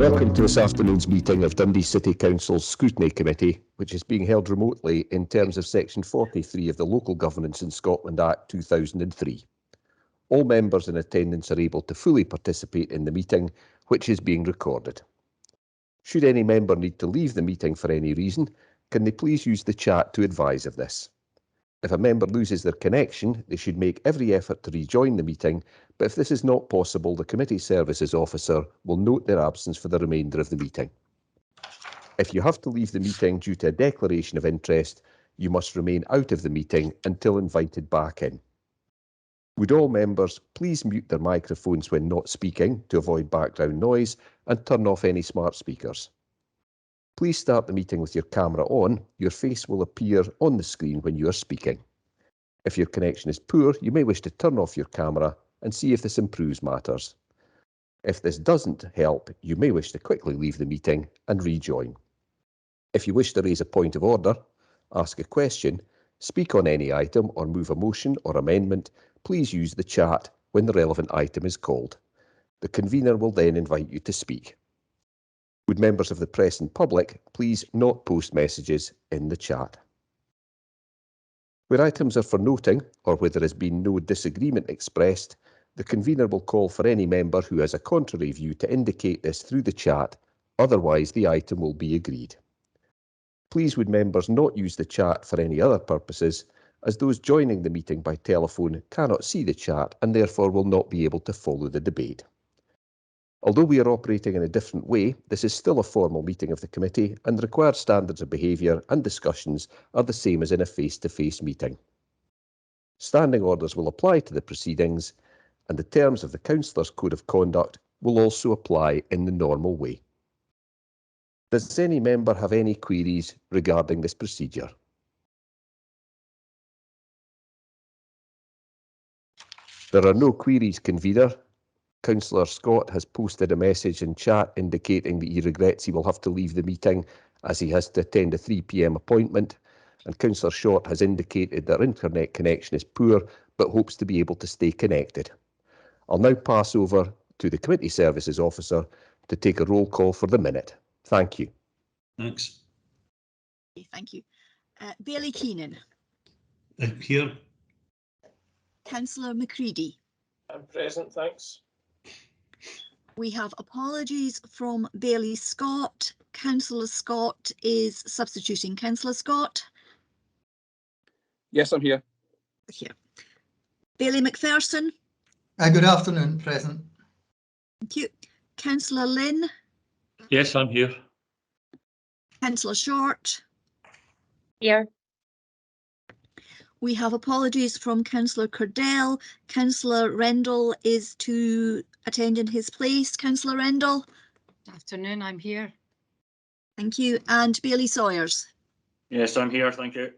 Welcome to this afternoon's meeting of Dundee City Council's Scrutiny Committee, which is being held remotely in terms of Section 43 of the Local Governance in Scotland Act 2003. All members in attendance are able to fully participate in the meeting, which is being recorded. Should any member need to leave the meeting for any reason, can they please use the chat to advise of this? If a member loses their connection, they should make every effort to rejoin the meeting, but if this is not possible, the Committee Services Officer will note their absence for the remainder of the meeting. If you have to leave the meeting due to a declaration of interest, you must remain out of the meeting until invited back in. Would all members please mute their microphones when not speaking to avoid background noise and turn off any smart speakers. Please start the meeting with your camera on. Your face will appear on the screen when you are speaking. If your connection is poor, you may wish to turn off your camera and see if this improves matters. If this doesn't help, you may wish to quickly leave the meeting and rejoin. If you wish to raise a point of order, ask a question, speak on any item or move a motion or amendment, please use the chat when the relevant item is called. The convener will then invite you to speak. Would members of the press and public please not post messages in the chat? Where items are for noting or where there has been no disagreement expressed, the convener will call for any member who has a contrary view to indicate this through the chat, otherwise the item will be agreed. Please would members not use the chat for any other purposes, as those joining the meeting by telephone cannot see the chat and therefore will not be able to follow the debate. Although we are operating in a different way, this is still a formal meeting of the committee and the required standards of behaviour and discussions are the same as in a face-to-face meeting. Standing orders will apply to the proceedings and the terms of the Councillors' Code of Conduct will also apply in the normal way. Does any member have any queries regarding this procedure? There are no queries, convener. Councillor Scott has posted a message in chat indicating that he regrets he will have to leave the meeting as he has to attend a 3 p.m. appointment, and Councillor Short has indicated that internet connection is poor but hopes to be able to stay connected. I'll now pass over to the Committee Services Officer to take a roll call for the minute. Thank you. Thanks. Thank you. Bailey Keenan. Here. Councillor McCready. I'm present, thanks. We have apologies from Bailey Scott. Councillor Scott is substituting. Councillor Scott? Yes, I'm here. Here. Bailey McPherson? Good afternoon, present. Thank you. Councillor Lynn? Yes, I'm here. Councillor Short? Here. We have apologies from Councillor Curdell. Councillor Rendell is to attend in his place. Councillor Rendell? Afternoon, I'm here. Thank you. And Bailey Sawyers? Yes, I'm here. Thank you.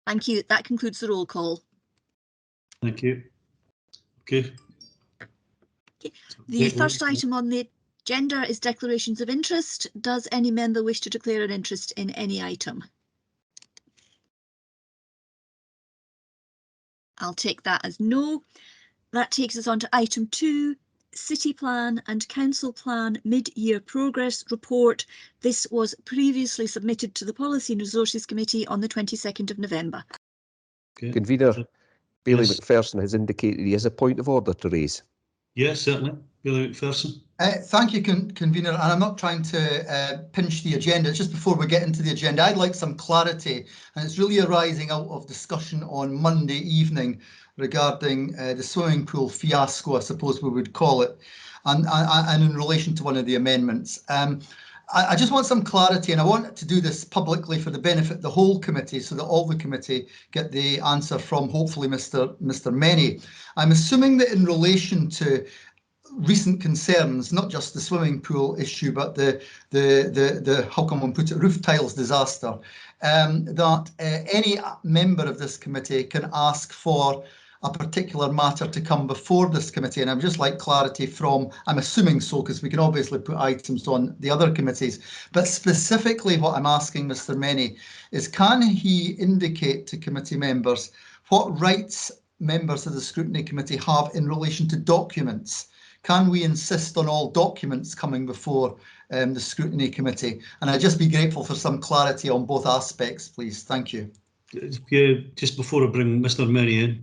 Thank you. That concludes the roll call. Thank you. Okay. The first item on the agenda is declarations of interest. Does any member wish to declare an interest in any item? I'll take that as no. That takes us on to item 2, City Plan and Council Plan Mid-Year Progress Report. This was previously submitted to the Policy and Resources Committee on the 22nd of November. Okay. Convener, Bailey Yes. McPherson has indicated he has a point of order to raise. Yes, certainly. Bailey McPherson. Thank you, convener, and I'm not trying to pinch the agenda. It's just before we get into the agenda, I'd like some clarity, and it's really arising out of discussion on Monday evening regarding the swimming pool fiasco, I suppose we would call it, and in relation to one of the amendments. I just want some clarity, and I want to do this publicly for the benefit of the whole committee, so that all the committee get the answer from hopefully Mr. Many. I'm assuming that in relation to recent concerns, not just the swimming pool issue, but the how can one put it, roof tiles disaster, that any member of this committee can ask for a particular matter to come before this committee, and I would just like clarity from, I'm assuming so, because we can obviously put items on the other committees, but specifically what I'm asking Mr. Many is, can he indicate to committee members what rights members of the Scrutiny Committee have in relation to documents can we insist on all documents coming before the Scrutiny Committee? And I'd just be grateful for some clarity on both aspects, please. Thank you. Yeah, just before I bring Mr. Many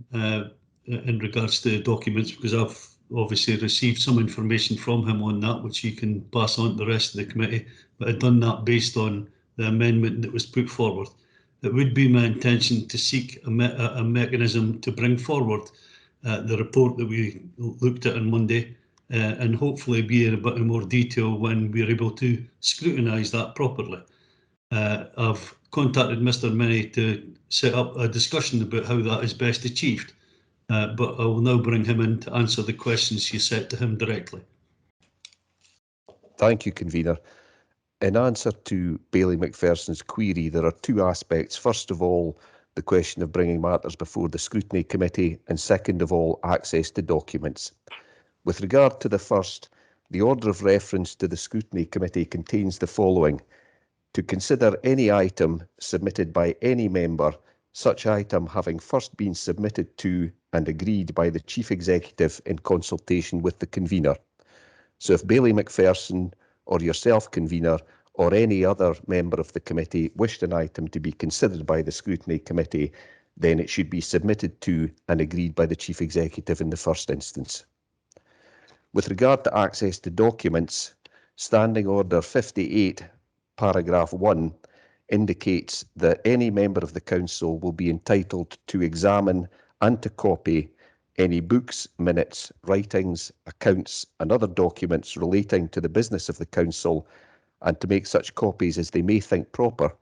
in regards to the documents, because I've obviously received some information from him on that, which he can pass on to the rest of the committee, but I've done that based on the amendment that was put forward. It would be my intention to seek a mechanism to bring forward the report that we looked at on Monday, and hopefully be in a bit more detail when we're able to scrutinise that properly. I've contacted Mr. Many to set up a discussion about how that is best achieved, but I will now bring him in to answer the questions you set to him directly. Thank you, Convener. In answer to Bailey McPherson's query, there are two aspects. First of all, the question of bringing matters before the Scrutiny Committee, and second of all, access to documents. With regard to the first, the order of reference to the Scrutiny Committee contains the following: to consider any item submitted by any member, such item having first been submitted to and agreed by the Chief Executive in consultation with the convener. So if Bailey McPherson or yourself, Convener, or any other member of the committee wished an item to be considered by the Scrutiny Committee, then it should be submitted to and agreed by the Chief Executive in the first instance. With regard to access to documents, Standing Order 58, paragraph 1, indicates that any member of the Council will be entitled to examine and to copy any books, minutes, writings, accounts and other documents relating to the business of the Council, and to make such copies as they may think proper,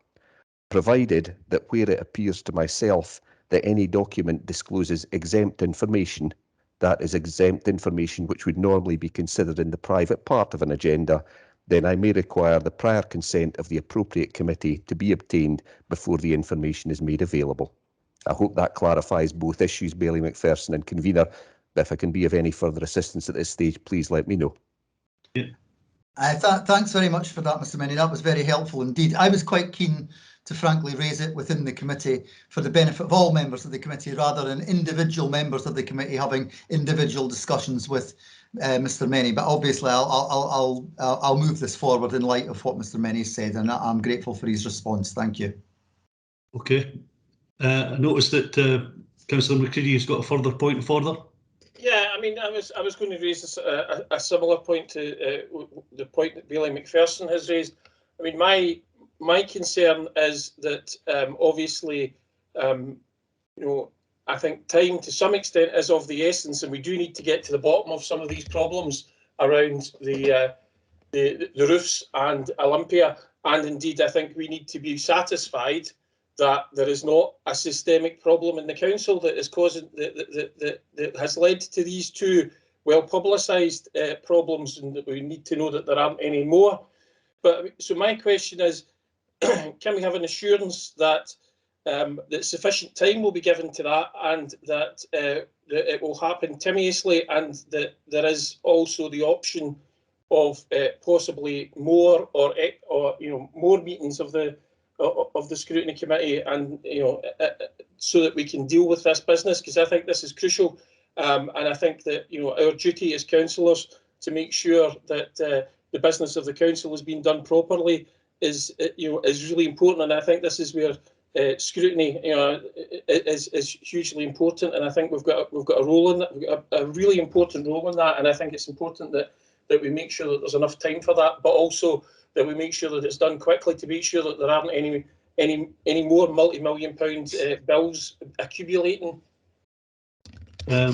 provided that where it appears to myself that any document discloses exempt information, that is exempt information which would normally be considered in the private part of an agenda, then I may require the prior consent of the appropriate committee to be obtained before the information is made available. I hope that clarifies both issues, Bailey McPherson and Convener. But if I can be of any further assistance at this stage, please let me know. Yeah. Thanks very much for that, Mr. Many. That was very helpful indeed. I was quite keen to frankly raise it within the committee for the benefit of all members of the committee, rather than individual members of the committee having individual discussions with Mr. Many. But obviously, I'll move this forward in light of what Mr. Many said, and I'm grateful for his response. Thank you. Okay. I noticed that Councillor McCready has got a further point of order. Yeah, I mean, I was going to raise a similar point to the point that Bailey McPherson has raised. I mean, my concern is that obviously, you know, I think time to some extent is of the essence, and we do need to get to the bottom of some of these problems around the roofs and Olympia. And indeed, I think we need to be satisfied that there is not a systemic problem in the council that is causing that has led to these two well publicised problems, and that we need to know that there aren't any more. But so my question is, can we have an assurance that that sufficient time will be given to that, and that it will happen timiously, and that there is also the option of possibly more or you know, more meetings of the Scrutiny Committee, and you know, so that we can deal with this business, because I think this is crucial, and I think that, you know, our duty as councillors to make sure that the business of the council is being done properly is, you know, is really important, and I think this is where scrutiny, you know, is hugely important, and I think we've got a role in that. We've got a really important role in that, and I think it's important that we make sure that there's enough time for that, but also that we make sure that it's done quickly, to make sure that there aren't any more multi-million-pound bills accumulating. I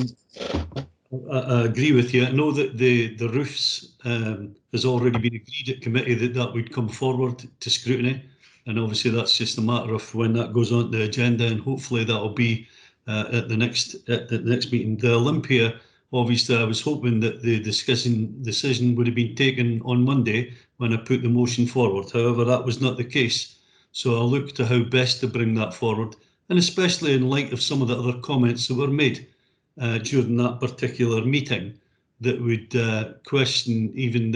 agree with you. I know that the roofs has already been agreed at committee that would come forward to scrutiny, and obviously that's just a matter of when that goes on the agenda, and hopefully that'll be at the next meeting. The Olympia, obviously, I was hoping that the decision would have been taken on Monday when I put the motion forward. However, that was not the case. So I'll look to how best to bring that forward, and especially in light of some of the other comments that were made during that particular meeting that would question even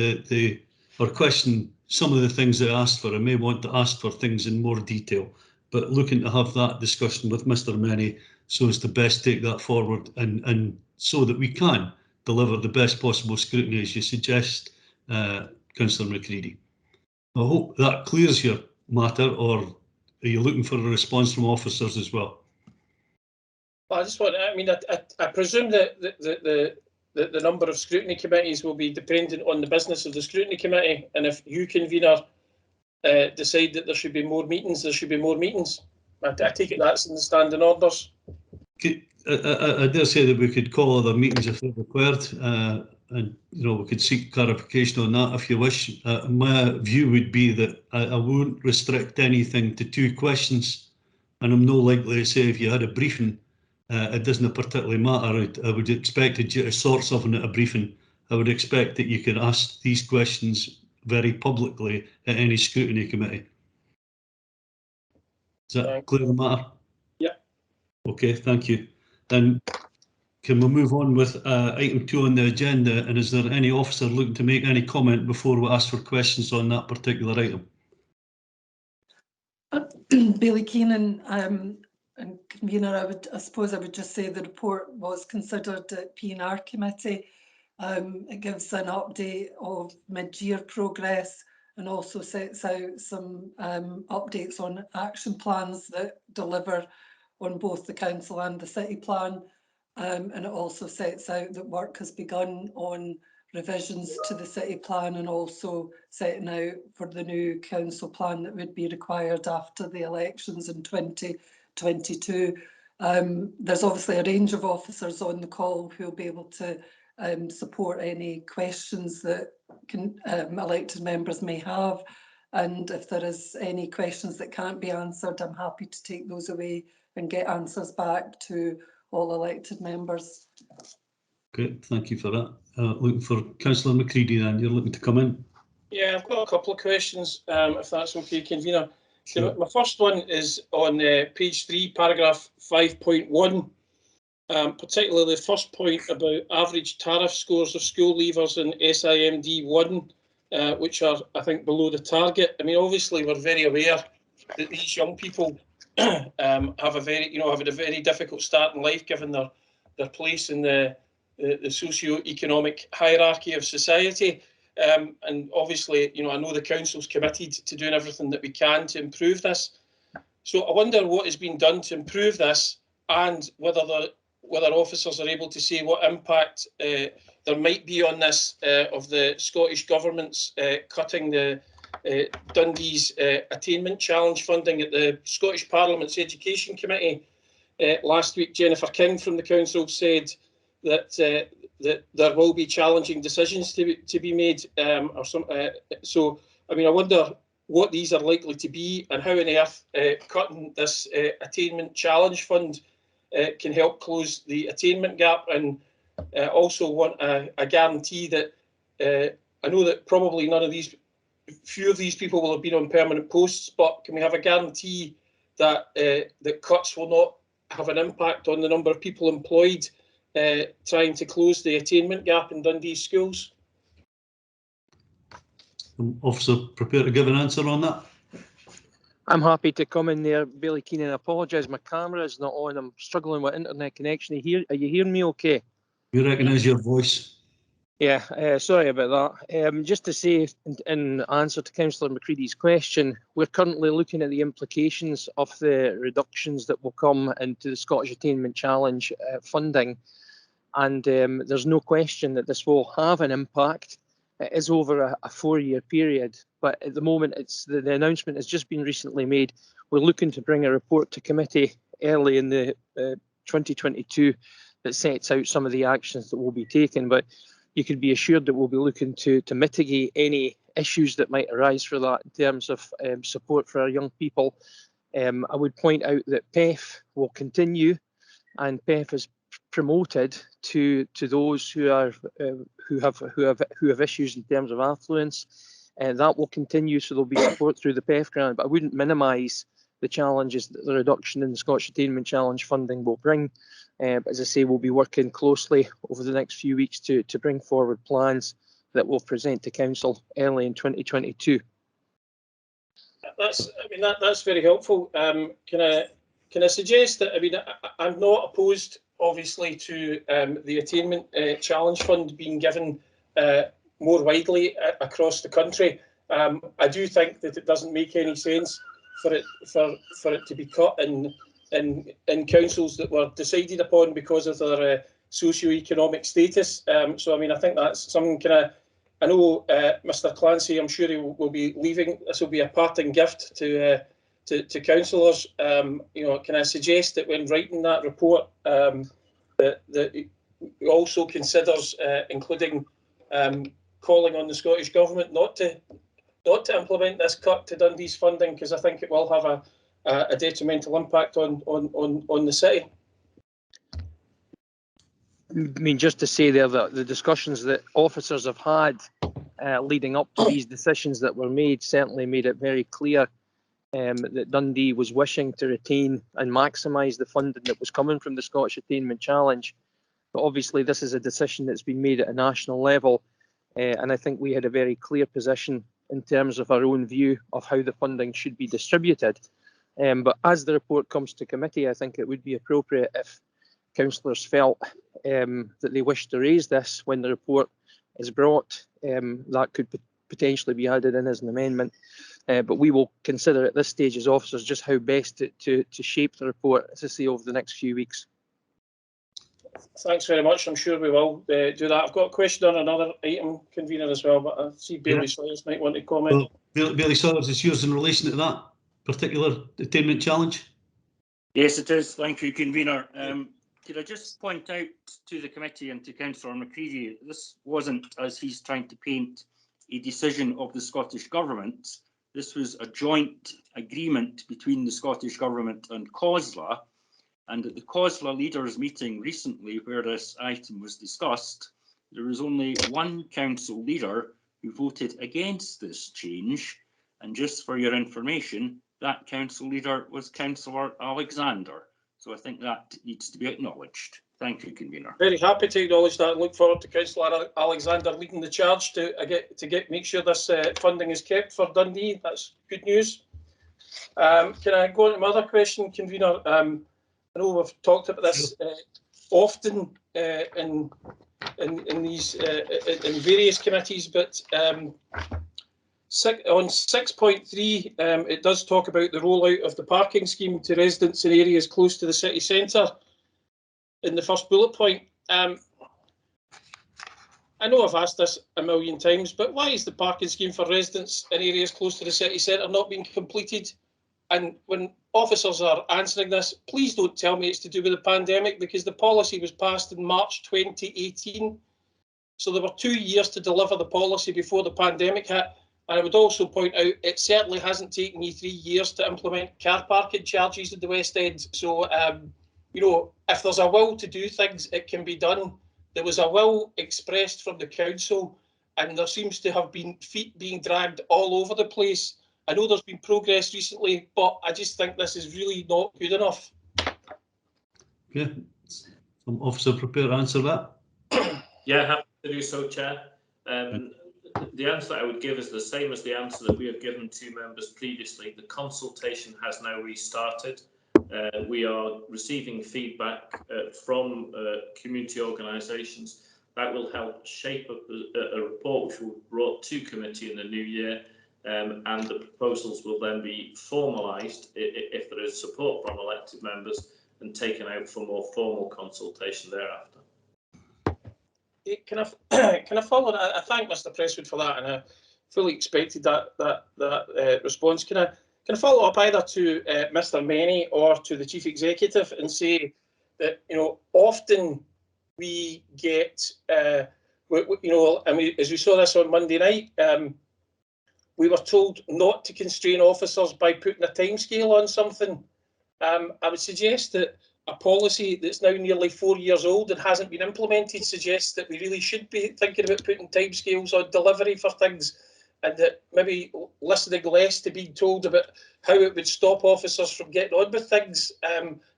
or question some of the things I asked for. I may want to ask for things in more detail, but looking to have that discussion with Mr. Many so as to best take that forward, and so that we can deliver the best possible scrutiny as you suggest, Councillor McCready. I hope that clears your matter, or are you looking for a response from officers as well? Well, I just want, I mean, I presume that the number of scrutiny committees will be dependent on the business of the scrutiny committee, and if you, convener, decide that there should be more meetings, there should be more meetings. I take it that's in the standing orders. I dare say that we could call other meetings if they're required, and we could seek clarification on that if you wish. My view would be that I won't restrict anything to 2 questions, and I'm no likely to say if you had a briefing, it doesn't particularly matter. I would expect that you to sort something at a briefing. I would expect that you can ask these questions very publicly at any scrutiny committee. Is that clear the matter? Yeah. Okay, thank you. Then can we move on with item 2 on the agenda? And is there any officer looking to make any comment before we ask for questions on that particular item? Bailey Keenan, and convener, I suppose I would just say the report was considered at P&R committee. It gives an update of mid-year progress and also sets out some updates on action plans that deliver on both the council and the city plan. And it also sets out that work has begun on revisions to the city plan and also setting out for the new council plan that would be required after the elections in 2022. There's obviously a range of officers on the call who will be able to support any questions that elected members may have. And if there is any questions that can't be answered, I'm happy to take those away and get answers back to all elected members. Great, thank you for that. Looking for Councillor McCready then, you're looking to come in? Yeah, I've got a couple of questions, if that's okay, convener. Sure. My first one is on page 3, paragraph 5.1, particularly the first point about average tariff scores of school leavers in SIMD 1, which are, I think, below the target. I mean, obviously, we're very aware that these young people have a very, having a very difficult start in life, given their place in the socio-economic hierarchy of society. And obviously, I know the council's committed to doing everything that we can to improve this. So I wonder what has been done to improve this, and whether officers are able to say what impact there might be on this of the Scottish Government's cutting the Dundee's attainment challenge funding. At the Scottish Parliament's Education Committee last week, Jennifer King from the council said that there will be challenging decisions to be made. So, I mean, I wonder what these are likely to be, and how on earth cutting this attainment challenge fund can help close the attainment gap. And also want a guarantee that I know that probably few of these people will have been on permanent posts, but can we have a guarantee that that cuts will not have an impact on the number of people employed trying to close the attainment gap in Dundee schools? Officer prepared to give an answer on that? I'm happy to come in there, Bailey Keenan. I apologise, my camera is not on. I'm struggling with internet connection. Are you hearing me okay? We recognise your voice. Yeah, sorry about that. Just to say, in answer to Councillor McCready's question, we're currently looking at the implications of the reductions that will come into the Scottish Attainment Challenge funding. And there's no question that this will have an impact. It is over a 4-year period, but at the moment, the announcement has just been recently made. We're looking to bring a report to committee early in the 2022 that sets out some of the actions that will be taken. But you can be assured that we'll be looking to mitigate any issues that might arise for that in terms of support for our young people. I would point out that PEF will continue, and PEF is promoted to those who have issues in terms of affluence, and that will continue. So there'll be support through the PEF grant, but I wouldn't minimise the challenges that the reduction in the Scottish Attainment Challenge funding will bring. But as I say, we'll be working closely over the next few weeks to bring forward plans that we'll present to council early in 2022. That's very helpful. Can I suggest that, I'm not opposed obviously, to the Attainment Challenge Fund being given more widely across the country. I do think that it doesn't make any sense for it to be cut in councils that were decided upon because of their socio-economic status. So I mean, I think that's some kind of. I know Mr. Clancy, I'm sure he will be leaving. This will be a parting gift to councillors. You know, can I suggest that when writing that report, that it also considers including calling on the Scottish Government not to implement this cut to Dundee's funding, because I think it will have a detrimental impact on the city. I mean, just to say there that the discussions that officers have had leading up to these decisions that were made certainly made it very clear that Dundee was wishing to retain and maximise the funding that was coming from the Scottish Attainment Challenge. But obviously this is a decision that's been made at a national level, and I think we had a very clear position in terms of our own view of how the funding should be distributed. But as the report comes to committee, I think it would be appropriate if councillors felt that they wish to raise this when the report is brought, that could potentially be added in as an amendment. But we will consider at this stage as officers just how best to shape the report, as I say, over the next few weeks. Thanks very much. I'm sure we will do that. I've got a question on another item, convener, as well, but I see Bailey Sawyers might want to comment. Well, Bailey Sawyers, it's yours in relation to that particular attainment challenge. Yes, it is. Thank you, convener. Could I just point out to the committee and to Councillor McCready, this wasn't, as he's trying to paint, a decision of the Scottish Government. This was a joint agreement between the Scottish Government and COSLA. And at the COSLA leaders meeting recently, where this item was discussed, there was only one council leader who voted against this change. And just for your information, that council leader was Councillor Alexander. So I think that needs to be acknowledged. Thank you, convener. Very happy to acknowledge that and look forward to Councillor Alexander leading the charge to make sure this funding is kept for Dundee. That's good news. Can I go on to my other question, convener? I know we've talked about this often in these in various committees, but on 6.3, it does talk about the rollout of the parking scheme to residents in areas close to the city centre. In the first bullet point, I know I've asked this a million times, but why is the parking scheme for residents in areas close to the city centre not being completed? And when officers are answering this, please don't tell me it's to do with the pandemic, because the policy was passed in March 2018. So there were 2 years to deliver the policy before the pandemic hit. And I would also point out it certainly hasn't taken me 3 years to implement car parking charges in the West End. So, you know, if there's a will to do things, it can be done. There was a will expressed from the council, and there seems to have been feet being dragged all over the place. I know there's been progress recently, but I just think this is really not good enough. Okay, some officer prepared to answer that. Yeah, happy to do so, Chair. The answer I would give is the same as the answer that we have given to members previously. The consultation has now restarted. We are receiving feedback from community organisations that will help shape up a report which will be brought to committee in the new year, and the proposals will then be formalised if there is support from elected members and taken out for more formal consultation thereafter. Can I follow that? I thank Mr. Presswood for that, and I fully expected that response. Can I follow up either to Mr. Mennie or to the Chief Executive and say that, you know, often we get, you know, and as we saw this on Monday night, we were told not to constrain officers by putting a timescale on something. I would suggest that a policy that's now nearly 4 years old and hasn't been implemented suggests that we really should be thinking about putting timescales on delivery for things, and that maybe listening less to being told about how it would stop officers from getting on with things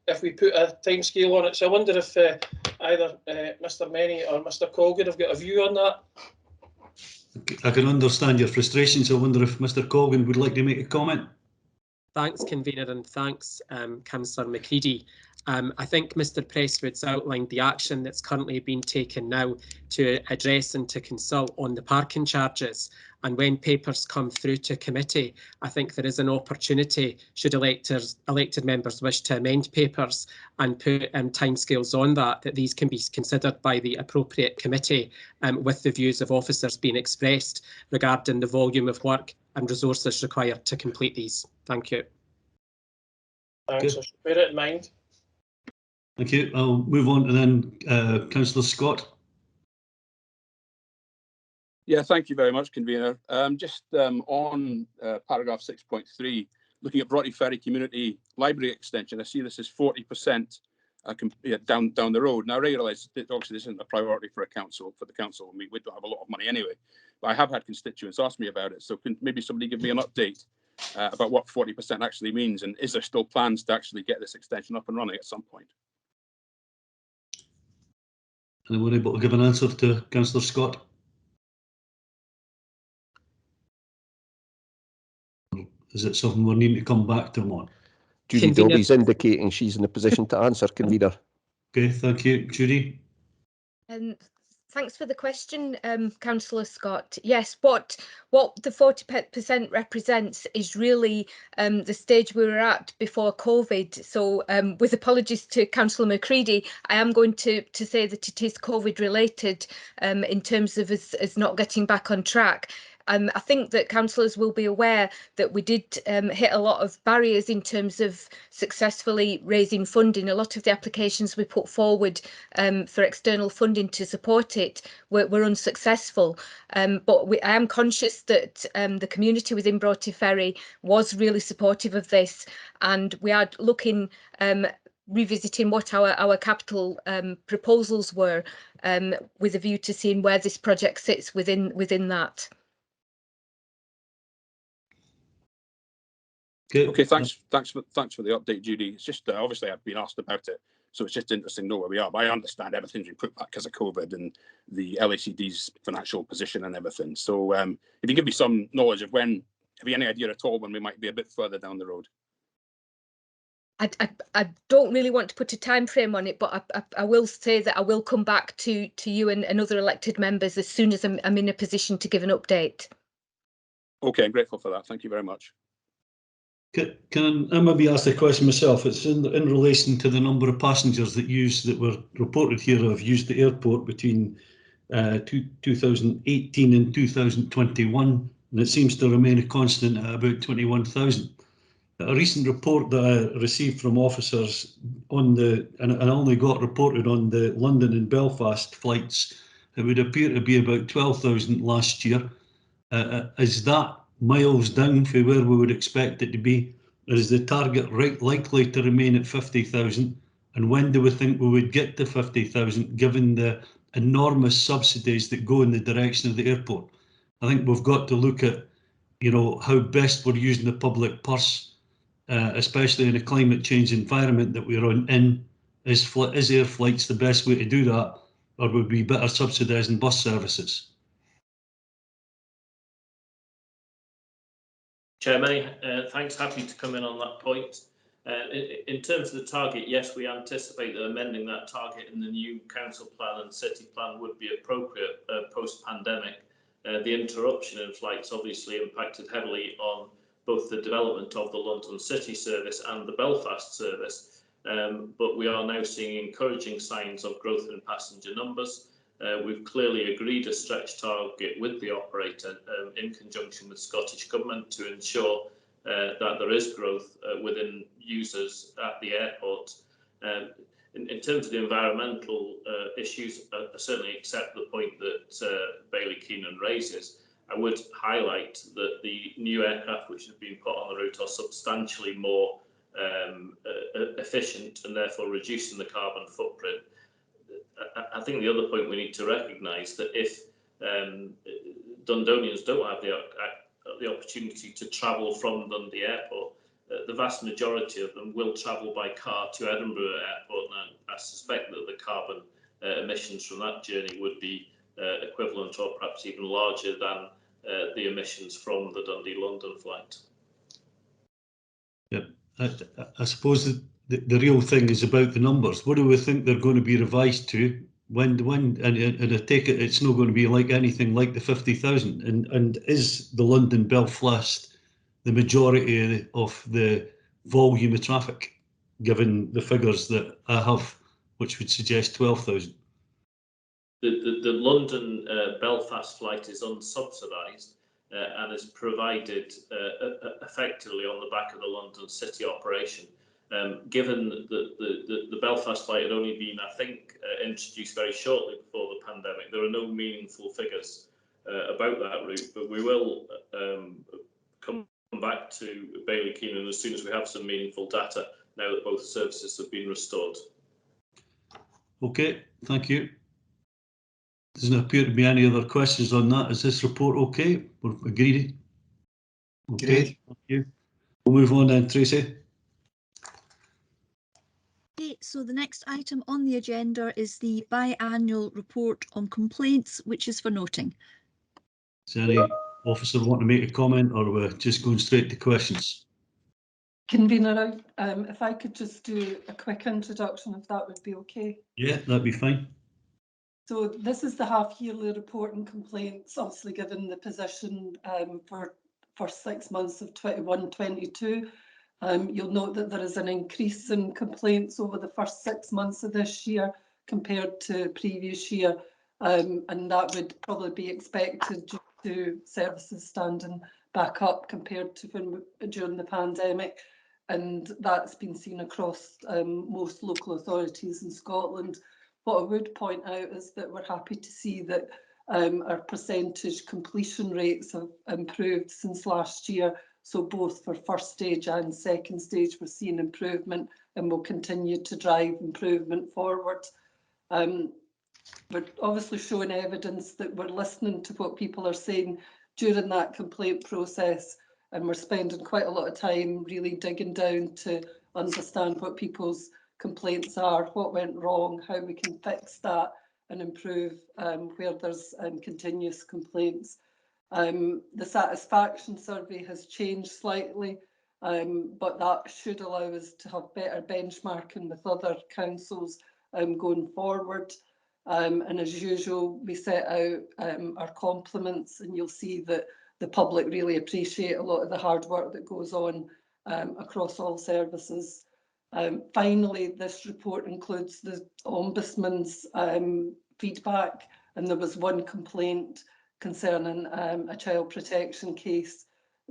if we put a timescale on it. So I wonder if either Mr. Mennie or Mr. Colgan have got a view on that. I can understand your frustration, so I wonder if Mr. Colgan would like to make a comment. Thanks, convener, and thanks, Councillor McCready. I think Mr Presswood's outlined the action that's currently being taken now to address and to consult on the parking charges. And when papers come through to committee, I think there is an opportunity, should elected members wish to amend papers and put timescales on that these can be considered by the appropriate committee with the views of officers being expressed regarding the volume of work and resources required to complete these. Thank you. Thanks. I should bear it in mind. Thank you. I'll move on to then Councillor Scott. Yeah, thank you very much, Convener. Just on paragraph 6.3, looking at Broughty Ferry Community Library Extension, I see this is 40% down the road. Now, I realise that obviously this isn't a priority for the council. We don't have a lot of money anyway, but I have had constituents ask me about it. So can maybe somebody give me an update about what 40% actually means, and is there still plans to actually get this extension up and running at some point? Anyone able to give an answer to Councillor Scott? Is it something we're needing to come back to him on? Judy Dobby's indicating she's in a position to answer, Convener. Okay, thank you. Judy? Thanks for the question, Councillor Scott. Yes, what the 40% represents is really the stage we were at before COVID. So with apologies to Councillor McCready, I am going to say that it is COVID related in terms of us not getting back on track. I think that councillors will be aware that we did hit a lot of barriers in terms of successfully raising funding. A lot of the applications we put forward for external funding to support it were unsuccessful. But I am conscious that the community within Broughty Ferry was really supportive of this, and we are looking revisiting what our capital proposals were with a view to seeing where this project sits within that. Okay, thanks for the update, Judy. It's just obviously I've been asked about it, so it's just interesting to know where we are. But I understand everything's been put back because of COVID and the LACD's financial position and everything. So if you give me some knowledge of when, have you any idea at all when we might be a bit further down the road? I don't really want to put a time frame on it, but I will say that I will come back to you and other elected members as soon as I'm in a position to give an update. Okay, I'm grateful for that. Thank you very much. Can I maybe ask the question myself? It's in relation to the number of passengers that were reported here have used the airport between 2018 and 2021, and it seems to remain a constant at about 21,000. A recent report that I received from officers and I only got reported on the London and Belfast flights, it would appear to be about 12,000 last year. Is that miles down from where we would expect it to be? Or is the target likely to remain at 50,000? And when do we think we would get to 50,000, given the enormous subsidies that go in the direction of the airport? I think we've got to look at, how best we're using the public purse, especially in a climate change environment that we're in. Is air flights the best way to do that, or would we be better subsidising bus services? Chair, thanks. Happy to come in on that point. In terms of the target, yes, we anticipate that amending that target in the new council plan and city plan would be appropriate post-pandemic. The interruption in flights obviously impacted heavily on both the development of the London City service and the Belfast service, but we are now seeing encouraging signs of growth in passenger numbers. We've clearly agreed a stretch target with the operator in conjunction with Scottish Government to ensure that there is growth within users at the airport. In terms of the environmental issues, I certainly accept the point that Bailey Keenan raises. I would highlight that the new aircraft which have been put on the route are substantially more efficient and therefore reducing the carbon footprint. I think the other point we need to recognise that if Dundonians don't have the opportunity to travel from Dundee Airport, the vast majority of them will travel by car to Edinburgh Airport, and I suspect that the carbon emissions from that journey would be equivalent or perhaps even larger than the emissions from the Dundee-London flight. Yeah, I suppose that the real thing is about the numbers. What do we think they're going to be revised to? And I take it it's not going to be like anything like the 50,000. And is the London Belfast the majority of the volume of traffic, given the figures that I have, which would suggest 12,000? The London Belfast flight is unsubsidised and is provided effectively on the back of the London City operation. Given that the Belfast flight had only been, I think, introduced very shortly before the pandemic, there are no meaningful figures about that route, but we will come back to Bailey Keenan as soon as we have some meaningful data, now that both services have been restored. Okay, thank you. Doesn't appear to be any other questions on that. Is this report okay? We're agreed? Okay, Great. thank you. We'll move on then, Tracy. Okay, so the next item on the agenda is the biannual report on complaints, which is for noting. Does any officer want to make a comment, or we're just going straight to questions? Convener, if I could just do a quick introduction, if that would be okay. Yeah, that'd be fine. So this is the half-yearly report on complaints, obviously given the position for 6 months of 21-22. You'll note that there is an increase in complaints over the first 6 months of this year compared to previous year, and that would probably be expected due to services standing back up compared to during the pandemic, and that's been seen across most local authorities in Scotland. What I would point out is that we're happy to see that our percentage completion rates have improved since last year. So both for first stage and second stage, we're seeing improvement, and we'll continue to drive improvement forward. We're obviously showing evidence that we're listening to what people are saying during that complaint process, and we're spending quite a lot of time really digging down to understand what people's complaints are, what went wrong, how we can fix that and improve where there's continuous complaints. The satisfaction survey has changed slightly, but that should allow us to have better benchmarking with other councils going forward. And as usual, we set out our compliments, and you'll see that the public really appreciate a lot of the hard work that goes on across all services. Finally, this report includes the Ombudsman's feedback, and there was one complaint concerning a child protection case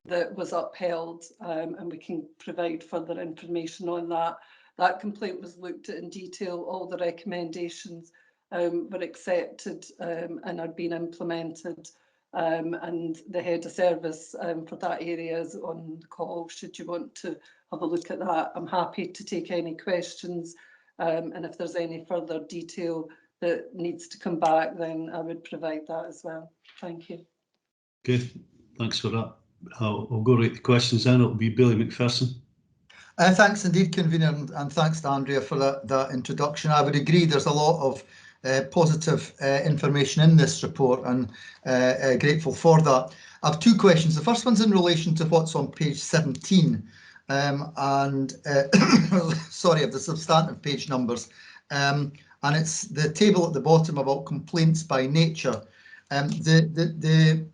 that was upheld, and we can provide further information on that. That complaint was looked at in detail. All the recommendations were accepted and are being implemented, and the head of service for that area is on the call should you want to have a look at that. I'm happy to take any questions, and if there's any further detail that needs to come back, then I would provide that as well. Thank you. Okay, thanks for that. I'll go right to questions then. It'll be Billy McPherson. Thanks indeed, Convener, and thanks to Andrea for that introduction. I would agree there's a lot of positive information in this report, and grateful for that. I have two questions. The first one's in relation to what's on page 17, and sorry of the substantive page numbers, and it's the table at the bottom about complaints by nature. The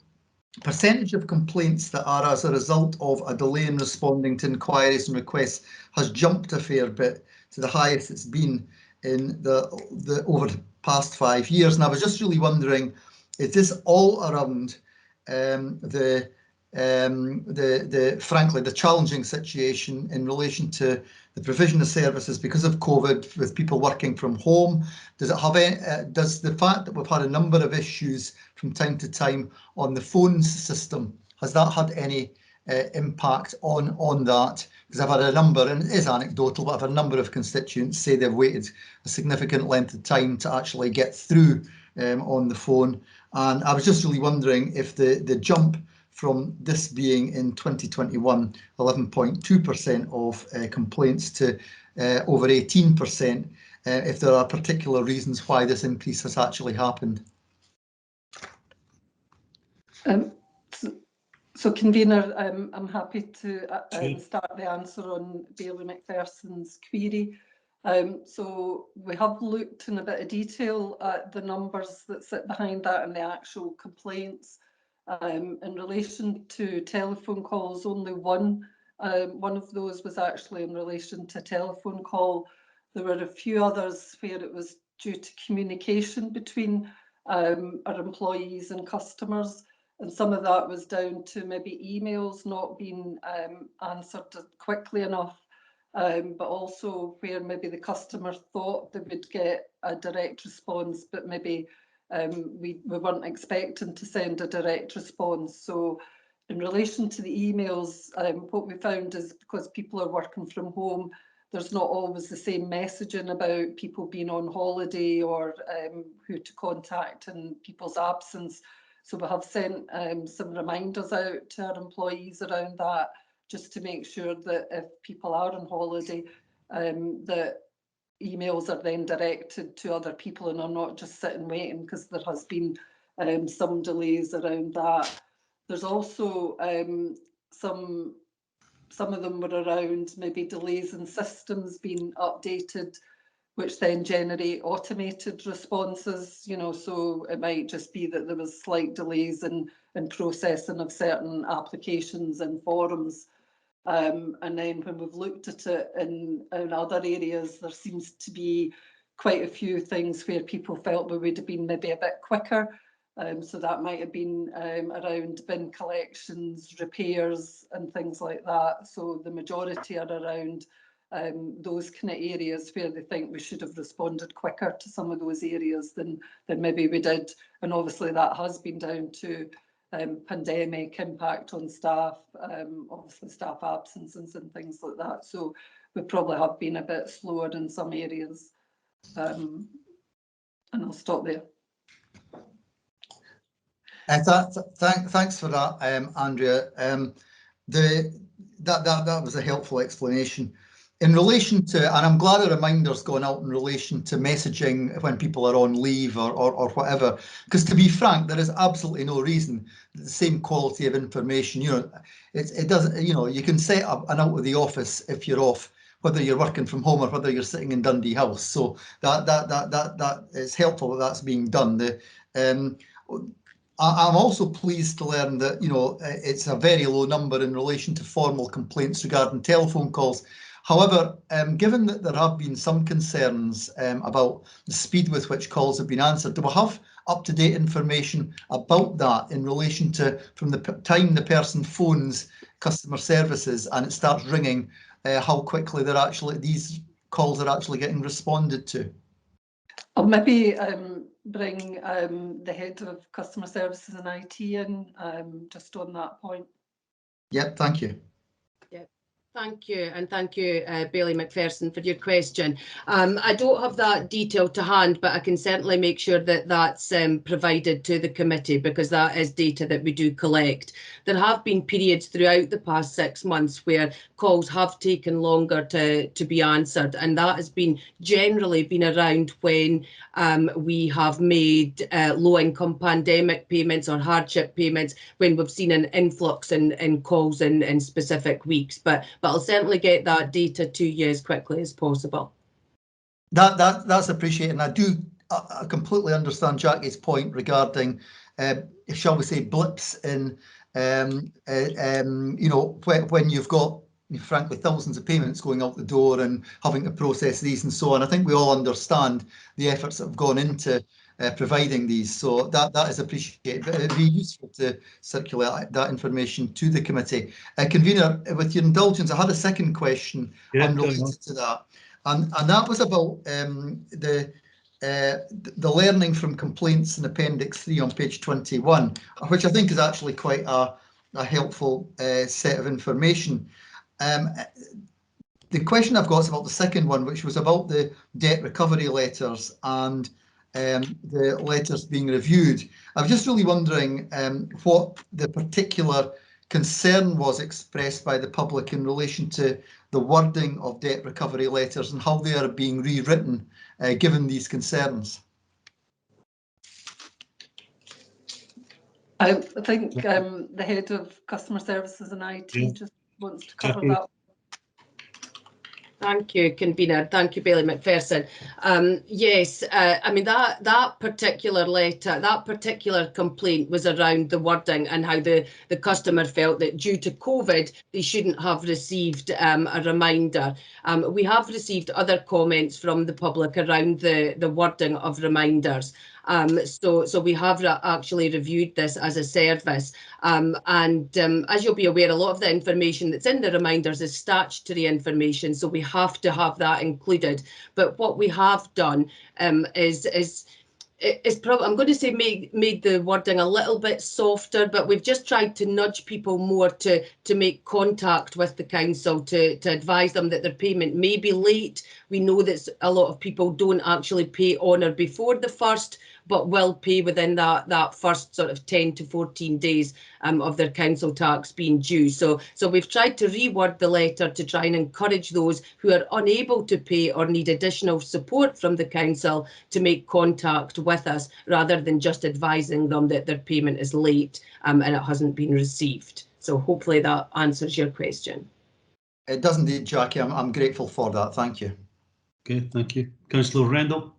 percentage of complaints that are as a result of a delay in responding to inquiries and requests has jumped a fair bit to the highest it's been in the over the past 5 years. And I was just really wondering, is this all around frankly the challenging situation in relation to the provision of services because of COVID, with people working from home? Does it have any, does the fact that we've had a number of issues from time to time on the phones system, has that had any impact on that? Because I've had a number, and it is anecdotal, but I've had a number of constituents say they've waited a significant length of time to actually get through on the phone. And I was just really wondering if the jump from this being in 2021, 11.2% of complaints to over 18%, if there are particular reasons why this increase has actually happened. So, Convener, I'm happy to start the answer on Bailey McPherson's query. So we have looked in a bit of detail at the numbers that sit behind that and the actual complaints. In relation to telephone calls, only one of those was actually in relation to telephone call. There were a few others where it was due to communication between our employees and customers. And some of that was down to maybe emails not being answered quickly enough, but also where maybe the customer thought they would get a direct response, but maybe we weren't expecting to send a direct response. So in relation to the emails, what we found is because people are working from home, there's not always the same messaging about people being on holiday or who to contact in people's absence. So we have sent some reminders out to our employees around that, just to make sure that if people are on holiday, that emails are then directed to other people and are not just sitting waiting, because there has been some delays around that. There's also some of them were around maybe delays in systems being updated, which then generate automated responses, you know, so it might just be that there was slight delays in processing of certain applications and forums. And then when we've looked at it in other areas, there seems to be quite a few things where people felt we would have been maybe a bit quicker. So that might have been around bin collections, repairs and things like that. So the majority are around those kind of areas where they think we should have responded quicker to some of those areas than maybe we did. And obviously that has been down to pandemic impact on staff, obviously staff absences and things like that. So we probably have been a bit slower in some areas. And I'll stop there. Thanks for that, Andrea. That was a helpful explanation. In relation to, and I'm glad a reminder's gone out in relation to messaging when people are on leave or whatever, because to be frank, there is absolutely no reason that the same quality of information, you know, it doesn't, you know, you can set up an out of the office if you're off, whether you're working from home or whether you're sitting in Dundee House. So that is helpful that that's being done. I'm also pleased to learn that, you know, it's a very low number in relation to formal complaints regarding telephone calls. However, given that there have been some concerns about the speed with which calls have been answered, do we have up-to-date information about that in relation to from the time the person phones customer services and it starts ringing, how quickly these calls are actually getting responded to? I'll maybe bring the head of customer services and IT in just on that point. Yep, thank you. Thank you, and thank you, Bailey McPherson, for your question. I don't have that detail to hand, but I can certainly make sure that that's provided to the committee, because that is data that we do collect. There have been periods throughout the past 6 months where calls have taken longer to be answered, and that has been generally been around when we have made low-income pandemic payments or hardship payments, when we've seen an influx in calls in specific weeks. But I'll certainly get that data to you as quickly as possible. That's appreciated, and I completely understand Jackie's point regarding, shall we say, blips in, you know, when you've got, frankly, thousands of payments going out the door and having to process these and so on. I think we all understand the efforts that have gone into providing these, so that is appreciated. But it'd be useful to circulate that information to the committee. Convener, with your indulgence, I had a second question unrelated to that, and that was about the learning from complaints in Appendix 3 on page 21, which I think is actually quite a helpful set of information. The question I've got is about the second one, which was about the debt recovery letters and the letters being reviewed. I was just really wondering what the particular concern was expressed by the public in relation to the wording of debt recovery letters and how they are being rewritten given these concerns. I think the head of customer services and IT just wants to cover that. Thank you, convener. Thank you, Bailey McPherson. Yes, I mean that particular letter, that particular complaint was around the wording and how the customer felt that due to COVID they shouldn't have received a reminder. We have received other comments from the public around the wording of reminders. So we have actually reviewed this as a service, and as you'll be aware, a lot of the information that's in the reminders is statutory information, so we have to have that included. But what we have done is probably, I'm going to say, made the wording a little bit softer, but we've just tried to nudge people more to make contact with the council to advise them that their payment may be late. We know that a lot of people don't actually pay on or before the 1st, but will pay within that first sort of 10 to 14 days of their council tax being due. So we've tried to reword the letter to try and encourage those who are unable to pay or need additional support from the council to make contact with us, rather than just advising them that their payment is late and it hasn't been received. So hopefully that answers your question. It does indeed, Jackie. I'm grateful for that. Thank you. Okay, thank you. Councillor Rendell.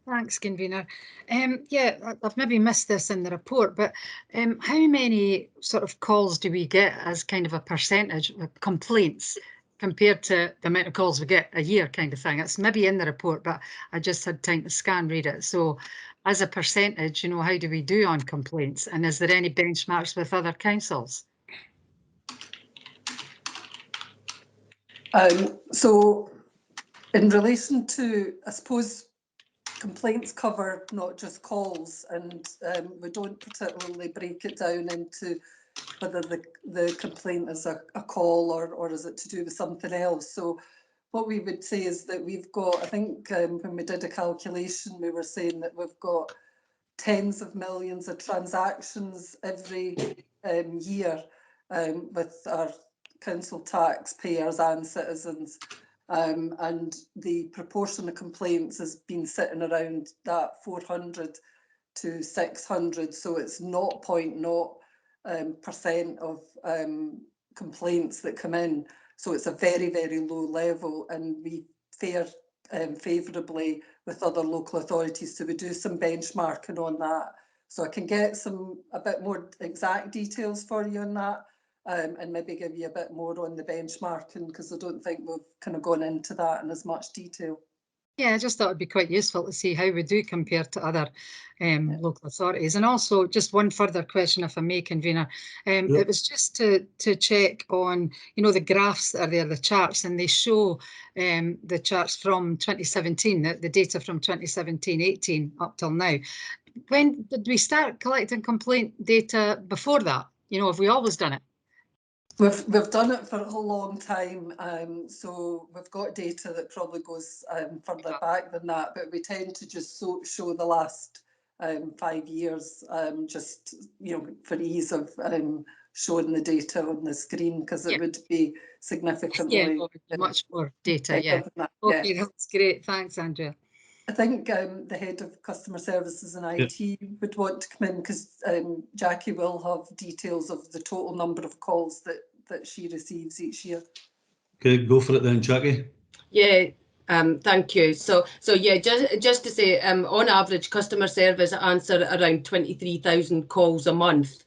Thanks, convener. Yeah, I've maybe missed this in the report, but how many sort of calls do we get as kind of a percentage of complaints compared to the amount of calls we get a year, kind of thing? It's maybe in the report, but I just had time to scan read it. So as a percentage, you know, how do we do on complaints? And is there any benchmarks with other councils? So in relation to, I suppose, complaints cover not just calls, and we don't particularly break it down into whether the complaint is a call or is it to do with something else. So what we would say is that we've got, I think when we did a calculation, we were saying that we've got tens of millions of transactions every year with our council taxpayers and citizens. And the proportion of complaints has been sitting around that 400 to 600, so it's 0.0% of complaints that come in. So it's a very, very low level, and we fare favourably with other local authorities. So we do some benchmarking on that. So I can get a bit more exact details for you on that. And maybe give you a bit more on the benchmarking, because I don't think we've kind of gone into that in as much detail. Yeah, I just thought it'd be quite useful to see how we do compare to other local authorities. And also, just one further question, if I may, convener. It was just to check on, you know, the graphs that are there, the charts, and they show the charts from 2017, the data from 2017-18 up till now. When did we start collecting complaint data before that? You know, have we always done it? We've done it for a long time, so we've got data that probably goes further back than that, but we tend to just show the last 5 years, just, you know, for ease of showing the data on the screen, because it would be significantly much more data. Yeah. Okay, that's great. Thanks, Andrea. I think the head of customer services and IT would want to come in, because Jackie will have details of the total number of calls that she receives each year. Okay, go for it then, Jackie. Yeah, thank you. So yeah, just to say, on average, customer service answer around 23,000 calls a month.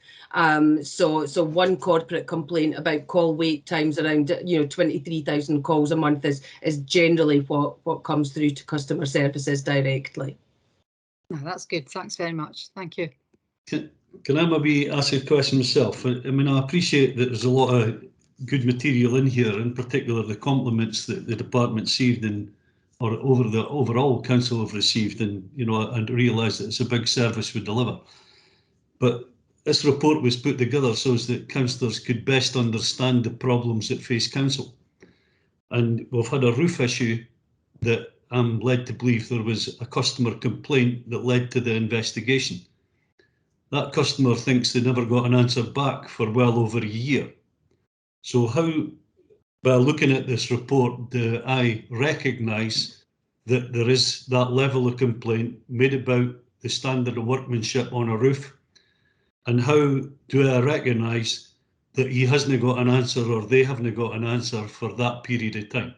So one corporate complaint about call wait times around 23,000 calls a month is generally what comes through to customer services directly. No, that's good. Thanks very much. Thank you. Can I maybe ask a question myself? I mean, I appreciate that there's a lot of good material in here, in particular the compliments that the department received or over the overall council have received, and and realise that it's a big service we deliver. But this report was put together so that councillors could best understand the problems that face council. And we've had a roof issue that I'm led to believe there was a customer complaint that led to the investigation. That customer thinks they never got an answer back for well over a year. So how, by looking at this report, do I recognise that there is that level of complaint made about the standard of workmanship on a roof? And how do I recognise that he hasn't got an answer or they haven't got an answer for that period of time?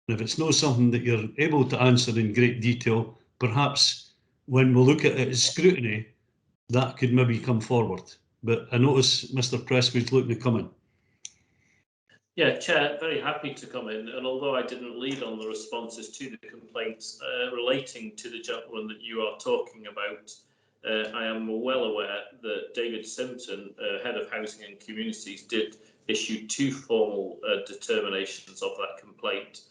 And if it's not something that you're able to answer in great detail, perhaps when we look at it as scrutiny, that could maybe come forward. But I notice Mr. Prestwood's looking to come in. Yeah, Chair, very happy to come in. And although I didn't lead on the responses to the complaints relating to the gentleman that you are talking about, I am well aware that David Simpson, Head of Housing and Communities, did issue 2 formal determinations of that complaint.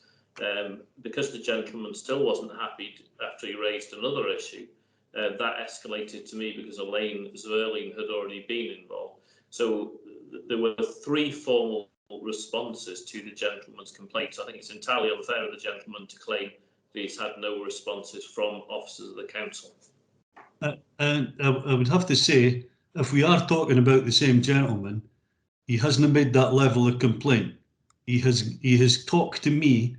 Because the gentleman still wasn't happy after he raised another issue, that escalated to me because Elaine Zerling had already been involved. So there were 3 formal responses to the gentleman's complaint. So I think it's entirely unfair of the gentleman to claim that he's had no responses from officers of the council. And I would have to say, if we are talking about the same gentleman, he hasn't made that level of complaint. He has talked to me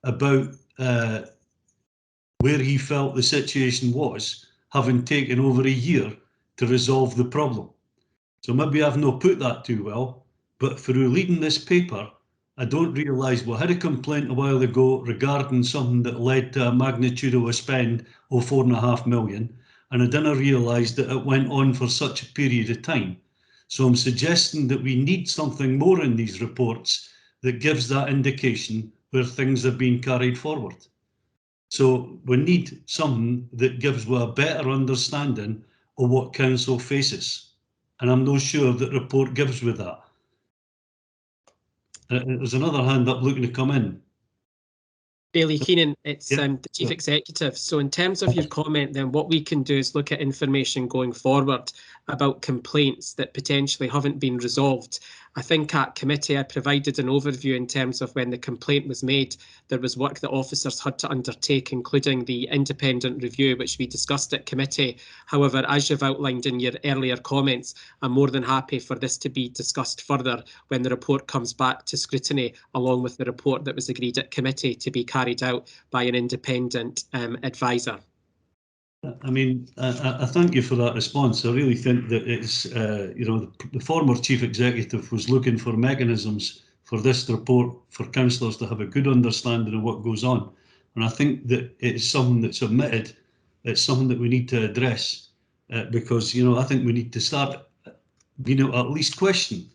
about where he felt the situation was, having taken over a year to resolve the problem. So maybe I've not put that too well, but through reading this paper, I don't realise we had a complaint a while ago regarding something that led to a magnitude of a spend of 4.5 million, and I didn't realise that it went on for such a period of time. So I'm suggesting that we need something more in these reports that gives that indication where things are being carried forward. So we need something that gives a better understanding of what council faces. And I'm not sure that report gives with that. There's another hand up looking to come in. Bailey Keenan, it's Yeah. the Chief Executive. So in terms of your comment, then what we can do is look at information going forward about complaints that potentially haven't been resolved. I think at committee I provided an overview in terms of when the complaint was made. There was work that officers had to undertake, including the independent review, which we discussed at committee. However, as you've outlined in your earlier comments, I'm more than happy for this to be discussed further when the report comes back to scrutiny, along with the report that was agreed at committee to be carried out by an independent advisor. I mean, I thank you for that response. I really think that it's, you know, the former Chief Executive was looking for mechanisms for this report for councillors to have a good understanding of what goes on. And I think that it's something that's omitted. It's something that we need to address because, you know, I think we need to start being able to at least question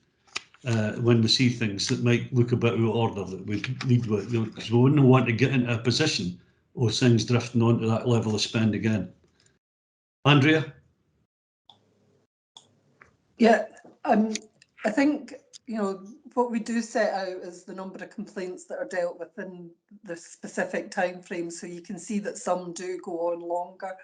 when we see things that might look a bit out of order that we lead with, you know, because we wouldn't want to get into a position of things drifting onto that level of spend again. Andrea? Yeah, I think, you know, what we do set out is the number of complaints that are dealt with in the specific time frame. So you can see that some do go on longer.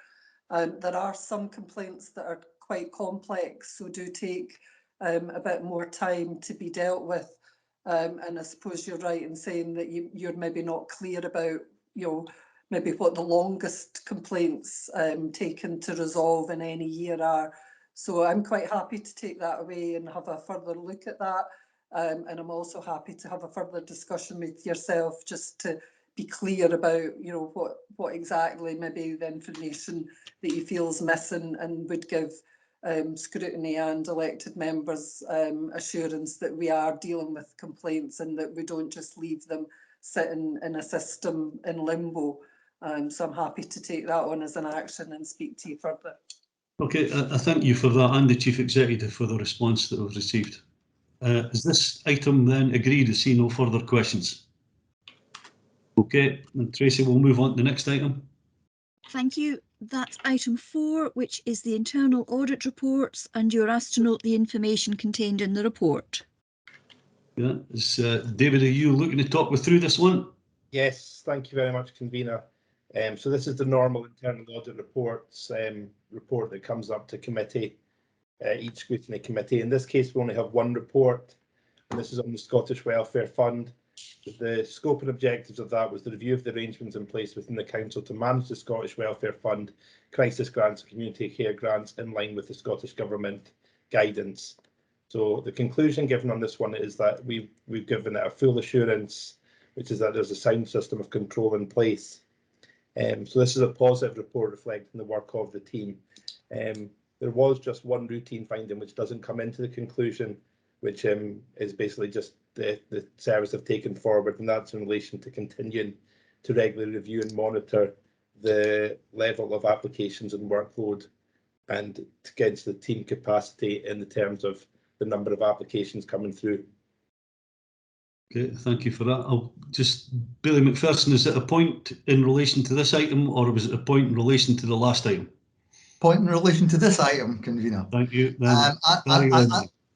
There are some complaints that are quite complex, so do take a bit more time to be dealt with. And I suppose you're right in saying that you're maybe not clear about, you know, maybe what the longest complaints taken to resolve in any year are. So I'm quite happy to take that away and have a further look at that. And I'm also happy to have a further discussion with yourself just to be clear about, you know, what exactly maybe the information that you feel is missing and would give scrutiny and elected members assurance that we are dealing with complaints and that we don't just leave them sitting in a system in limbo. So I'm happy to take that on as an action and speak to you further. Okay, I thank you for that and the Chief Executive for the response that we've received. Is this item then agreed? I see no further questions. Okay, and Tracy, we'll move on to the next item. Thank you. That's item 4, which is the internal audit reports, and you're asked to note the information contained in the report. Yeah, David, are you looking to talk us through this one? Yes, thank you very much, Convener. So this is the normal internal audit reports report that comes up to committee, each scrutiny committee. In this case, we only have one report, and this is on the Scottish Welfare Fund. The scope and objectives of that was the review of the arrangements in place within the council to manage the Scottish Welfare Fund, crisis grants and community care grants in line with the Scottish Government guidance. So the conclusion given on this one is that we've given it a full assurance, which is that there's a sound system of control in place. So this is a positive report reflecting the work of the team. There was just one routine finding which doesn't come into the conclusion, which is basically just the service have taken forward, and that's in relation to continuing to regularly review and monitor the level of applications and workload and against the team capacity in the terms of the number of applications coming through. Okay, thank you for that. I'll just, Billy McPherson, is it a point in relation to this item, or was it a point in relation to the last item? Point in relation to this item, Convener. Thank you.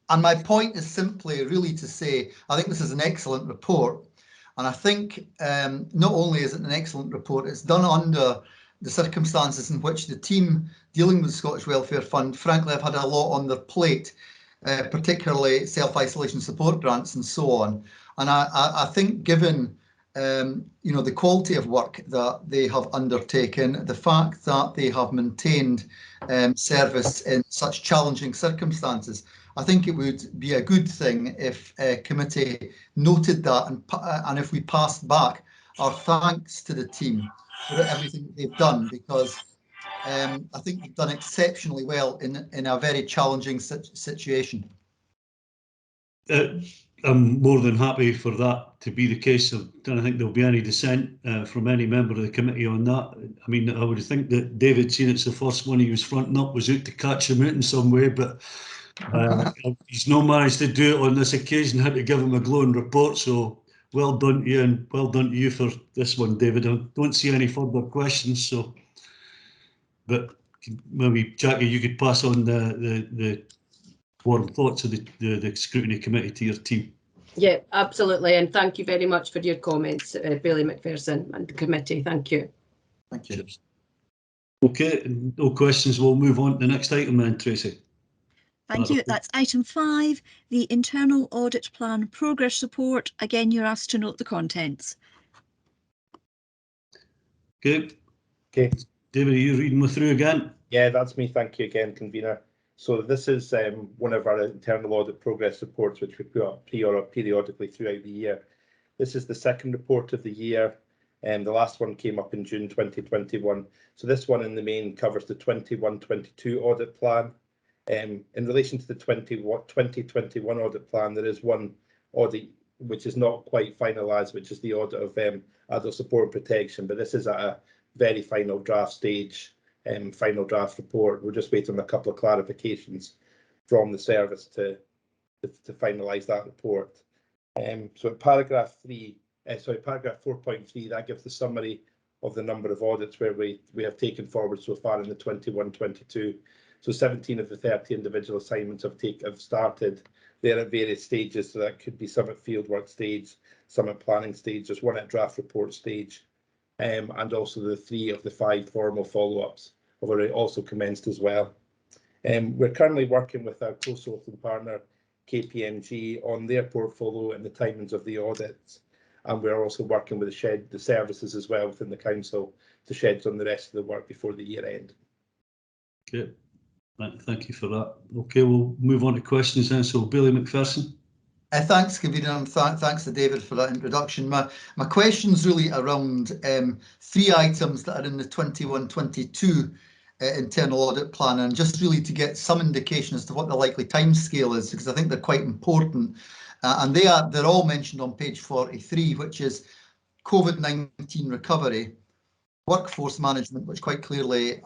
And my point is simply really to say, I think this is an excellent report. And I think not only is it an excellent report, it's done under the circumstances in which the team dealing with the Scottish Welfare Fund, frankly, have had a lot on their plate, particularly self-isolation support grants and so on. And I think given you know, the quality of work that they have undertaken, the fact that they have maintained service in such challenging circumstances, I think it would be a good thing if committee noted that and if we passed back our thanks to the team for everything they've done, because I think they've done exceptionally well in a very challenging situation. I'm more than happy for that to be the case. I don't think there'll be any dissent from any member of the committee on that. I mean, I would think that David, seeing it's the first one he was fronting up, was out to catch him out in some way, but he's not managed to do it on this occasion. Had to give him a glowing report, so well done to you, and well done to you for this one, David. I don't see any further questions, so, but maybe Jackie, you could pass on the warm thoughts of the Scrutiny Committee to your team. Yeah, absolutely, and thank you very much for your comments, Billy McPherson and the committee. Thank you. Thank you. Okay, no questions. We'll move on to the next item then, Tracy. Thank you. That's item 5, the Internal Audit Plan Progress Report. Again, you're asked to note the contents. Okay. Okay. David, are you reading me through again? Yeah, that's me. Thank you again, Convener. So this is one of our internal audit progress reports, which we put up periodically throughout the year. This is the second report of the year, and the last one came up in June 2021. So this one in the main covers the 21-22 audit plan. In relation to the 2021 audit plan, there is one audit which is not quite finalised, which is the audit of adult support and protection, but this is at a very final draft stage. Final draft report. We're just waiting on a couple of clarifications from the service to finalise that report. So in paragraph 4.3, that gives the summary of the number of audits where we have taken forward so far in the 21-22. So 17 of the 30 individual assignments have started. They're at various stages, so that could be some at fieldwork stage, some at planning stage. There's one at draft report stage, and also the 3 of the 5 formal follow-ups have already also commenced as well. We're currently working with our co-sourcing partner, KPMG, on their portfolio and the timings of the audits. And we're also working with the services as well within the council to schedule on the rest of the work before the year end. Okay, thank you for that. Okay, we'll move on to questions then. So Billy McPherson. Thanks, Convener, and thanks to David for that introduction. My question's really around 3 items that are in the 21-22 internal audit plan, and just really to get some indication as to what the likely timescale is, because I think they're quite important. And they're all mentioned on page 43, which is COVID-19 recovery, workforce management, which quite clearly,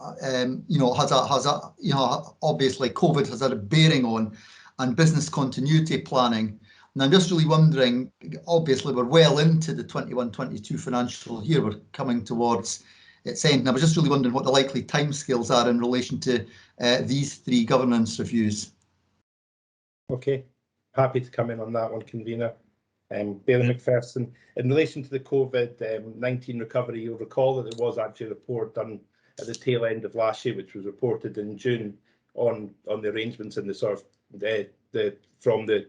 obviously COVID has had a bearing on, and business continuity planning. And I'm just really wondering, obviously we're well into the 21-22 financial year, we're coming towards its end, and I was just really wondering what the likely timescales are in relation to these 3 governance reviews. Okay, happy to come in on that one, Convener. Billy McPherson, in relation to the COVID-19 recovery, you'll recall that there was actually a report done at the tail end of last year, which was reported in June on the arrangements in the sort of from the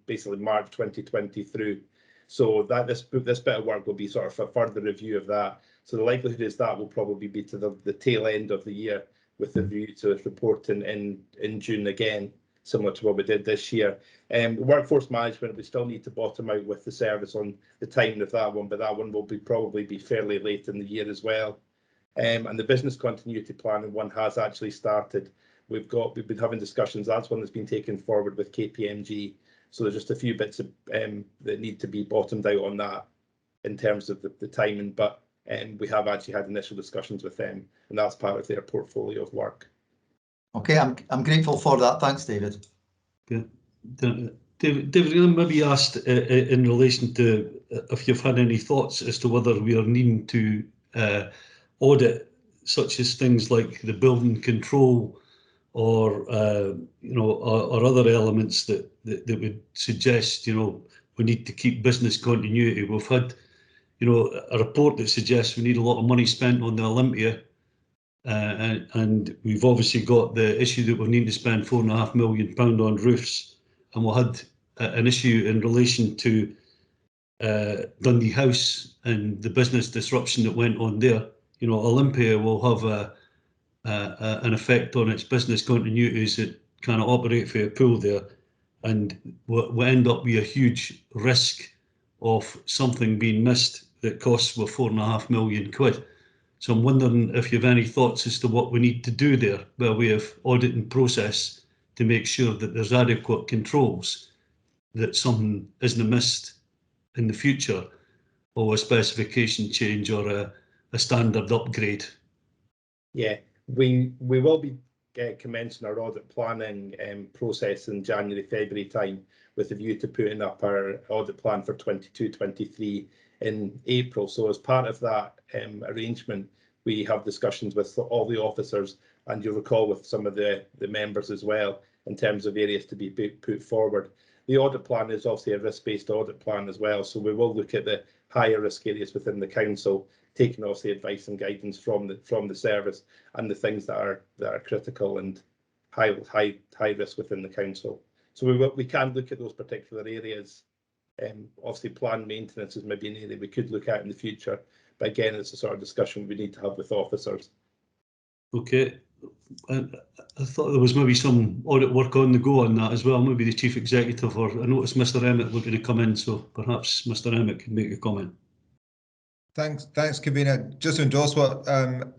basically March 2020 through. So that this bit of work will be sort of a further review of that. So the likelihood is that will probably be to the tail end of the year, with the view to reporting in June again, similar to what we did this year. Workforce management, we still need to bottom out with the service on the timing of that one, but that one will probably be fairly late in the year as well. And the business continuity planning one has actually started, we've been having discussions. That's one that's been taken forward with KPMG. So there's just a few bits of, that need to be bottomed out on that in terms of the timing, but we have actually had initial discussions with them, and that's part of their portfolio of work. Okay, I'm grateful for that. Thanks, David. Okay. David, maybe asked in relation to if you've had any thoughts as to whether we are needing to audit such as things like the building control or or other elements that would suggest we need to keep business continuity. We've had a report that suggests we need a lot of money spent on the Olympia, and we've obviously got the issue that we need to spend £4.5 million on roofs, and we had an issue in relation to Dundee House and the business disruption that went on there. Olympia will have an effect on its business continuity as it kind of operate for a pool there, and we end up with a huge risk of something being missed that costs with £4.5 million. So I'm wondering if you have any thoughts as to what we need to do there by way of auditing process to make sure that there's adequate controls, that something isn't missed in the future, or a specification change or a standard upgrade. Yeah, we will be commencing our audit planning process in January, February time, with a view to putting up our audit plan for 22-23 in April. So as part of that arrangement, we have discussions with all the officers, and you'll recall with some of the members as well, in terms of areas to be put forward. The audit plan is obviously a risk-based audit plan as well, so we will look at the higher risk areas within the council, taking obviously advice and guidance from the service, and the things that are critical and high risk within the council. So we can look at those particular areas. Obviously, planned maintenance is maybe an area we could look at in the future, but again, it's a sort of discussion we need to have with officers. Okay, I thought there was maybe some audit work on the go on that as well. Maybe the chief executive, or I noticed Mr. Emmett looking to come in, so perhaps Mr. Emmett can make a comment. Thanks, Convener. Just to endorse what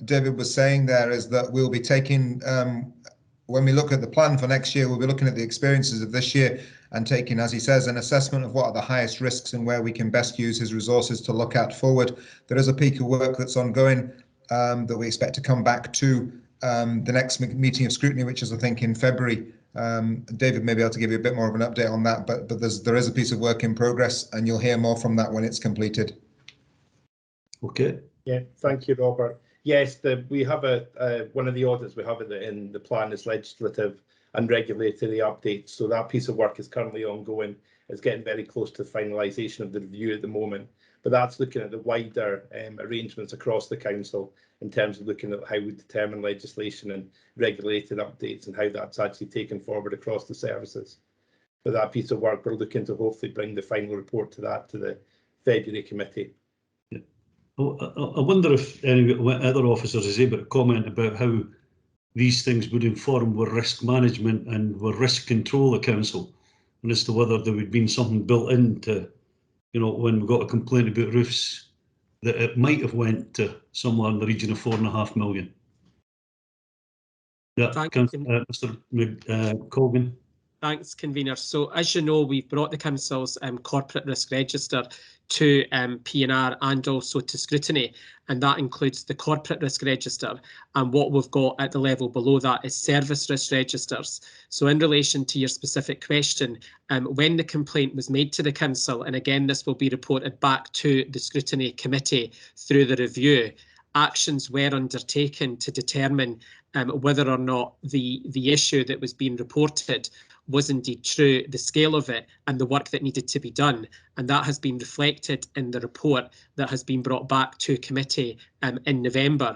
David was saying there, is that we'll be taking, when we look at the plan for next year, we'll be looking at the experiences of this year and taking, as he says, an assessment of what are the highest risks and where we can best use his resources to look at forward. There is a peak of work that's ongoing that we expect to come back to the next meeting of scrutiny, which is, I think, in February. David may be able to give you a bit more of an update on that, but there is a piece of work in progress, and you'll hear more from that when it's completed. Okay. Yeah, thank you, Robert. Yes, we have one of the audits we have in the plan is legislative and regulatory updates. So that piece of work is currently ongoing. It's getting very close to finalisation of the review at the moment. But that's looking at the wider arrangements across the council in terms of looking at how we determine legislation and regulated updates and how that's actually taken forward across the services. For that piece of work, we're looking to hopefully bring the final report to the February committee. I wonder if any other officers is able to comment about how these things would inform with risk management and with risk control of council, and as to whether there would be something built into, when we got a complaint about roofs, that it might have went to somewhere in the region of £4.5 million. Yeah, Mr. Colgan. Thanks, Convener. So, as you know, we've brought the Council's corporate risk register to P&R and also to Scrutiny, and that includes the corporate risk register, and what we've got at the level below that is service risk registers. So in relation to your specific question, when the complaint was made to the Council, and again this will be reported back to the Scrutiny Committee through the review, actions were undertaken to determine whether or not the issue that was being reported was indeed true, the scale of it, and the work that needed to be done. And that has been reflected in the report that has been brought back to committee in November.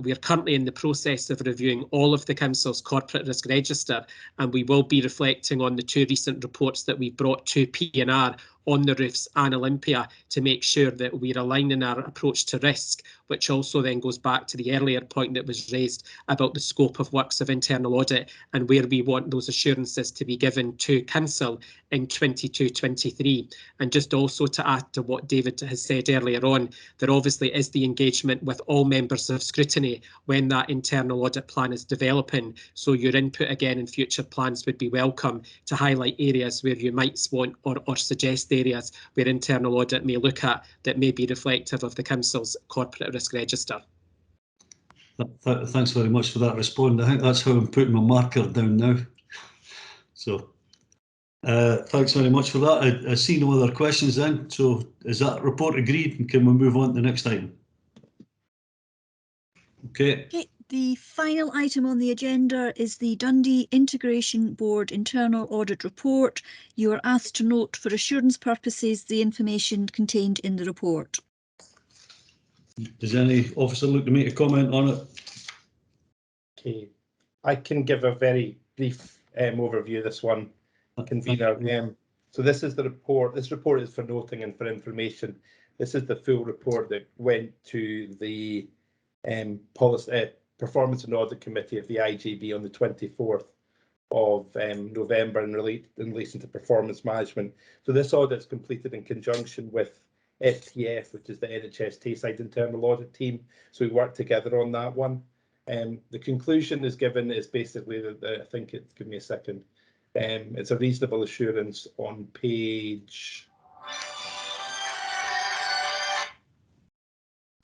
We are currently in the process of reviewing all of the Council's corporate risk register, and we will be reflecting on the two recent reports that we brought to P&R on the roofs and Olympia to make sure that we're aligning our approach to risk which also then goes back to the earlier point that was raised about the scope of works of internal audit and where we want those assurances to be given to Council in 22-23. And just also to add to what David has said earlier on, there obviously is the engagement with all members of Scrutiny when that internal audit plan is developing. So your input again in future plans would be welcome to highlight areas where you might want or suggest areas where internal audit may look at that may be reflective of the Council's corporate risk register. Thanks very much for that response. I think that's how I'm putting my marker down now. So thanks very much for that. I see no other questions then. So is that report agreed, and can we move on to the next item? Okay. Okay. The final item on the agenda is the Dundee Integration Board Internal Audit Report. You are asked to note for assurance purposes the information contained in the report. Does any officer look to make a comment on it? Okay, I can give a very brief overview of this one, convener. So this is the report. This report is for noting and for information. This is the full report that went to the Performance and Audit Committee of the IGB on the 24th of November in relation to performance management. So this audit is completed in conjunction with FTF, which is the NHS Tayside Internal Audit Team. So we worked together on that one. The conclusion is given is basically that I think it's, give me a second. It's a reasonable assurance on page.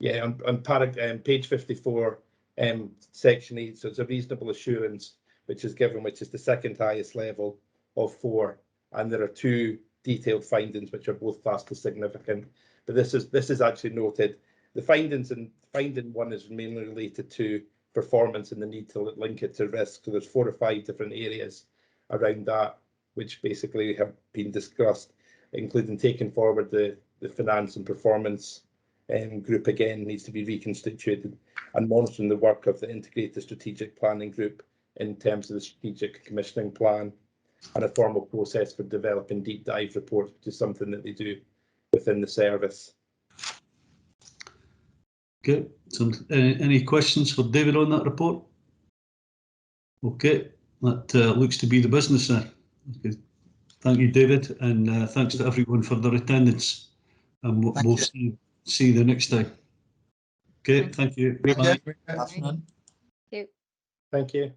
Yeah, on page 54, section 8. So it's a reasonable assurance which is given, which is the second highest level of 4, and there are 2 detailed findings which are both classed as significant. But this is actually noted. The findings in finding 1 is mainly related to performance and the need to link it to risk. So there's 4 or 5 different areas around that which basically have been discussed, including taking forward the finance and performance group again needs to be reconstituted, and monitoring the work of the integrated strategic planning group in terms of the strategic commissioning plan, and a formal process for developing deep dive reports, which is something that they do within the service. Okay, so any questions for David on that report? Okay, that looks to be the business there. Okay. Thank you, David, and thanks to everyone for their attendance. And we'll see you the next time. Okay, thank you. Bye. Afternoon. Thank you. Thank you.